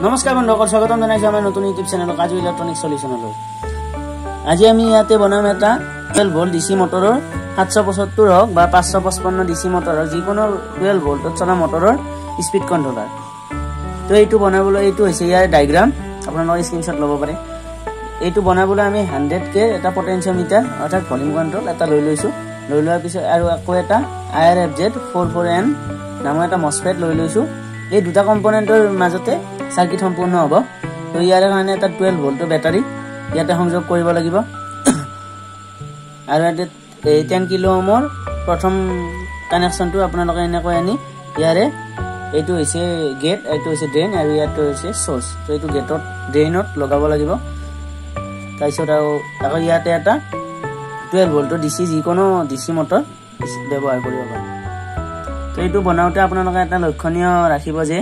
নমস্কাৰ বন্ধুসকল, স্বাগতম জনাইছো আমাৰ নতুন ইউটিউব চেনেল কাজু ইলেক্ট্ৰনিক সলিউশনলৈ। আজি আমি ইয়াতে বনাম এটা 12 ভোল্ট ডিসি মটৰৰ 775 হওক বা 555 ডিসি মটৰৰ যিকোনো 12 ভোল্টত চলা মটৰৰ স্পীড কন্ট্ৰোলাৰ। তো এইটো বনাবলৈ এইটো হৈছে ইয়াৰ ডায়াগ্ৰাম, আপোনালোকে স্ক্ৰীনশ্বট ল'ব পাৰে। এইটো বনাবলৈ আমি 100K এটা পটেনশিওমিটাৰ অৰ্থাৎ ভলিউম কন্ট্ৰোল এটা লৈ লৈছো। লৈ লোৱাৰ পিছত আৰু আকৌ এটা IRFZ44N নামৰ এটা মসফেট লৈ লৈছো। এই দুটা কম্পোনেন্টৰ মাজতে সাৰ্কিট সম্পূৰ্ণ হব। তো ইয়াৰ কাৰণে এটা 12 ভোল্টৰ বেটাৰী ইয়াতে সংযোগ কৰিব লাগিব আৰু এটা 10 কিলো ওহমৰ প্ৰথম কানেকশনটো আপোনালোকে এনেকৈ আনি ইয়াৰে এইটো হৈছে গেট, এইটো হৈছে ড্ৰেইন আৰু ইয়াটো হৈছে সোৰ্স। তো এইটো গেটত ড্ৰেইনত লগাব লাগিব। তাৰপিছত আকৌ ইয়াতে এটা 12 ভোল্টৰ ডিসি যিকোনো ডিসি মটৰ ব্যৱহাৰ কৰিব পাৰে। তো এইটো বনাওতে আপোনালোকে এটা লক্ষণীয় ৰাখিব যে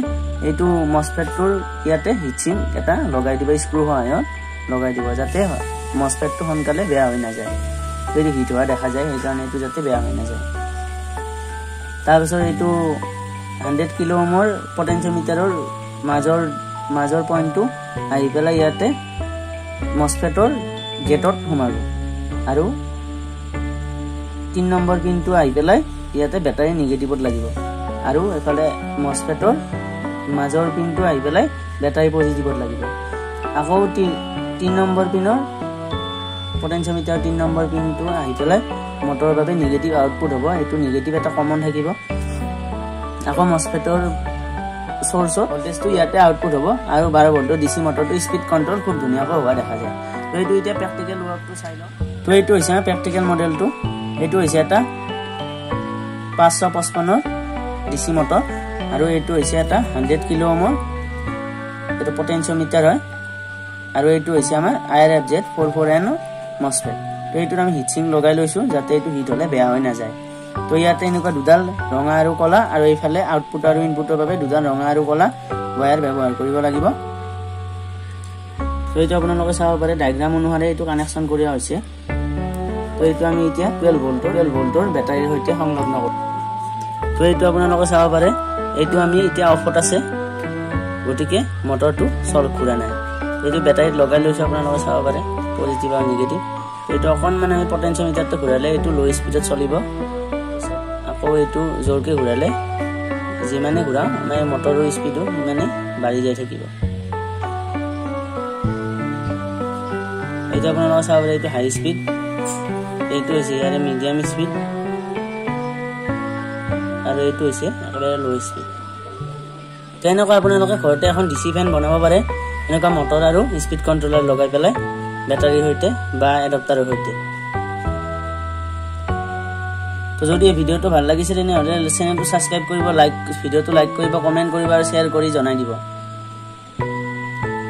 এইটো মসফেটটোৰ ইয়াতে হিটসিং এটা লগাই দিব, স্ক্ৰু সহায়ত লগাই দিব যাতে মসফেটটো সোনকালে বেয়া হৈ নাযায়। যদি হিট হোৱা দেখা যায় সেইকাৰণে এইটো যাতে বেয়া হৈ নাযায়। তাৰপিছত এইটো 100 কিলো ওহমৰ পটেনশিওমিটাৰৰ মাজৰ পইণ্টটো আহি পেলাই ইয়াতে মসফেটৰ গেটত সোমাব আৰু 3 নম্বৰ পিনটো আহি পেলাই ইয়াতে বেটাৰী নিগেটিভত লাগিব আৰু এফালে মসফেটৰ মাজৰ পিনটো আহি পেলাই বেটাৰী পজিটিভত লাগিব। আকৌ 3 নম্বৰ পিনৰ পটেনশিওমিটাৰ 3 নম্বৰ পিনটো আহি পেলাই মটৰৰ বাবে নিগেটিভ আউটপুট হ'ব। এইটো নিগেটিভ এটা কমন থাকিব। আকৌ মসফেটৰ সোৰ্সৰ ভোল্টেজটো ইয়াতে আউটপুট হ'ব আৰু 12 ভোল্টৰ ডিসি মটৰটো স্পীড কন্ট্ৰোল খুব ধুনীয়াকৈ হোৱা দেখা যায়। তো এইটো এতিয়া প্ৰেক্টিকেল ৱৰ্কটো চাই লওঁ। তো এইটো হৈছে প্ৰেক্টিকেল মডেলটো। এইটো হৈছে এটা 555 ডিসি মটৰ আৰু এইটো হৈছে এটা 100 কিলো ওহমৰ এটা পটেনশিওমিটাৰ হয় আৰু এইটো হৈছে আমাৰ IRFZ44N মসফেট। তো এইটো আমি হিটসিং লগাই লৈছো যাতে এইটো হিট হলে বেয়া হৈ নাযায়। তো ইয়াতে এনেকুৱা দুডাল ৰঙা আৰু কলা আৰু এইফালে আউটপুট আৰু ইনপুটৰ বাবে দুডাল ৰঙা আৰু কলা ওয়্যাৰ ব্যৱহাৰ কৰিব লাগিব। তো এইটো আপোনালোকে চাব পাৰে ডায়াগ্ৰাম অনুসাৰে এইটো কানেকশন কৰা হৈছে। তো এইটো আমি এতিয়া 12 ভোল্টৰ বেটাৰীৰ সৈতে সংলগ্ন কৰিম। তো এইটো আপোনালোকে চাব পাৰে এইটো আমি এতিয়া অফত আছে, গতিকে মটৰটো চল্ভ কৰা নাই। এইটো বেটাৰীত লগাই লৈছো, আপোনালোকে চাব পাৰে পজিটিভ আৰু নিগেটিভ। এইটো অকণমান আমি পটেনশিওমিটাৰটো ঘূৰালে এইটো লো স্পীডত চলিব। আকৌ এইটো জোৰকে ঘূৰালে যিমানে ঘূৰাও আমাৰ মটৰৰ স্পীডো সিমানে বাঢ়ি যাই থাকিব। এইটো আপোনালোকে চাব পাৰে এইটো হাই স্পীড, এইটো হৈছে ইয়াৰে মিডিয়াম স্পীড আৰু এইটো হৈছে একেবাৰে লো স্পীড। তেনেকুৱা আপোনালোকে ঘৰতে এখন ডিসি ফেন বনাব পাৰে এনেকুৱা মটৰ আৰু স্পীড কন্ট্ৰোলাৰ লগাই পেলাই বেটাৰীৰ সৈতে বা এডাপ্টাৰৰ সৈতে। তো যদি এই ভিডিঅ'টো ভাল লাগিছে তেনেহ'লে চেনেলটো সাবস্ক্ৰাইব কৰিব, ভিডিঅ'টো লাইক কৰিব, কমেণ্ট কৰিব আৰু শ্বেয়াৰ কৰি জনাই দিব।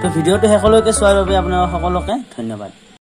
তো ভিডিঅ'টো শেষলৈকে চোৱাৰ বাবে আপোনালোক সকলোকে ধন্যবাদ।